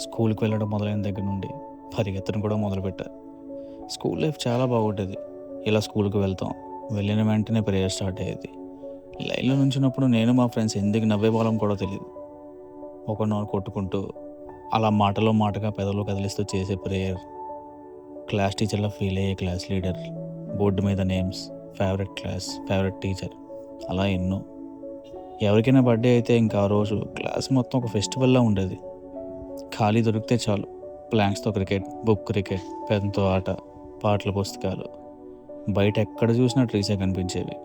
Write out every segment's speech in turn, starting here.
స్కూల్‌కి వెళ్ళడం మొదలైన దగ్గర నుండి పరిగెత్తడం కూడా మొదలుపెట్టా. స్కూల్ లైఫ్ చాలా బాగుండేది. ఇలా స్కూల్‌కి వెళ్తాం. వెళ్ళిన వెంటనే ప్రేయర్ స్టార్ట్ అయ్యేది. లైన్‌లో నుంచున్నప్పుడు నేను మా ఫ్రెండ్స్ ఎందుకు నవ్వేవాళ్ళం కూడా తెలీదు. ఒకరినొకరు కొట్టుకుంటూ, అలా మాటలో మాటగా పెదవులు కదిలిస్తూ చేసే ప్రేయర్, క్లాస్ టీచర్‌లా ఫీల్ అయ్యే క్లాస్ లీడర్, బోర్డు మీద names, favourite class, favourite teacher అలా ఎన్నో. ఎవరికైనా బర్త్‌డే అయితే ఇంకా ఆ రోజు క్లాస్ మొత్తం ఒక ఫెస్టివల్‌లా ఉండేది. ఖాళీ దొరికితే చాలు ప్లాంక్స్‌తో క్రికెట్, బుక్ క్రికెట్, పెన్‌తో ఆట, పాటల పుస్తకాలు. బయట ఎక్కడ చూసినా ట్రీసే కనిపించేవి.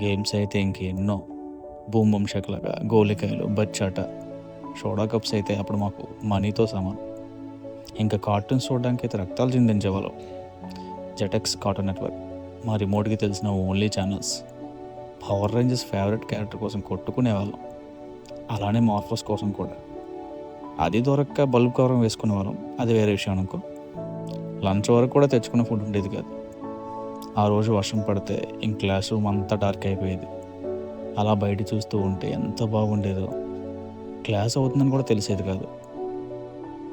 గేమ్స్ అయితే ఇంకెన్నో. బూమ్ బూమ్ షకలకా, గోలికాయలు, బచ్చాట, సోడా కప్స్ అయితే అప్పుడు మాకు మనీతో సమానం. ఇంకా కార్టూన్స్ చూడడానికైతే రక్తాలు చిందించేవాళ్ళం. జెటెక్స్ కార్టూన్ నెట్వర్క్ మా రిమోట్‌కి తెలిసిన only channels. Power Rangers favourite character కోసం కొట్టుకునేవాళ్ళం. అలానే మార్ఫోస్ కోసం కూడా. అది దొరక్క బల్బ్ కవర్ వేసుకునేవాళ్ళం. అది వేరే విషయం అనుకో. లంచ్ వరకు కూడా తెచ్చుకున్న ఫుడ్ ఉండేది కాదు. ఆ రోజు వర్షం పడితే ఇంక క్లాస్ రూమ్ అంతా డార్క్ అయిపోయేది. అలా బయట చూస్తూ ఉంటే ఎంత బాగుండేదో. క్లాస్ అవుతుందని కూడా తెలిసేది కాదు.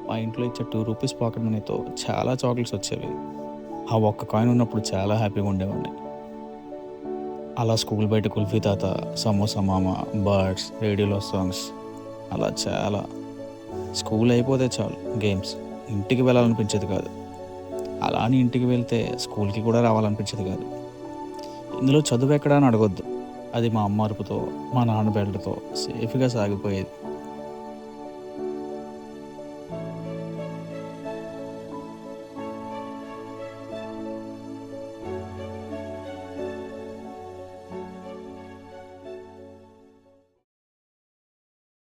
మా ఇంట్లో ఇచ్చే ₹2 పాకెట్ మనీతో చాలా చాక్లెట్స్ వచ్చేవి. ఆ ఒక్క కాయిన్ ఉన్నప్పుడు చాలా హ్యాపీగా ఉండేవాడిని. అలా స్కూల్ బయట కుల్ఫీ తాత, సమోసా మామ, బర్డ్స్, రేడియోలో సాంగ్స్ అలా చాలా. స్కూల్ అయిపోతే చాలు గేమ్స్. ఇంటికి వెళ్ళాలనిపించేది కాదు. అలా అని ఇంటికి వెళ్తే స్కూల్‌కి కూడా రావాలనిపించేది కాదు. ఇందులో చదువు ఎక్కడా అని అడగొద్దు. అది మా అమ్మ అరుపుతో, మా నాన్న బెల్ట్‌తో సేఫ్‌గా సాగిపోయేది.